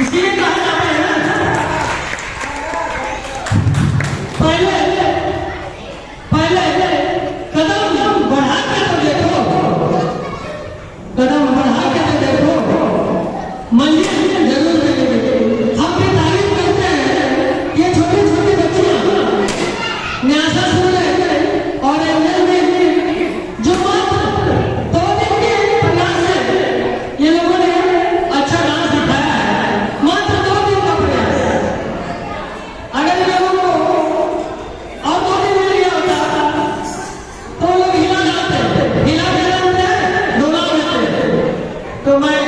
इसीलिए कहा जाता है ना, पहले पहले कदम बढ़ा के तो देखो, कदम बढ़ा के तो देखो, मंजिल जरूर मिलेगी। हम भी तारीफ करते हैं, ये छोटी छोटी बच्चियां न्यासा सुन रहे और एंजल में जो मात्र 2 दिन के प्रयास से ये लोगों ने अच्छा डांस दिखाया है, मात्र 2 दिन का प्रयास। अगर ये लोगों को और 2 दिन मिल गया होता तो लोग हिला जाते, हिला के डोला देते। तो मैं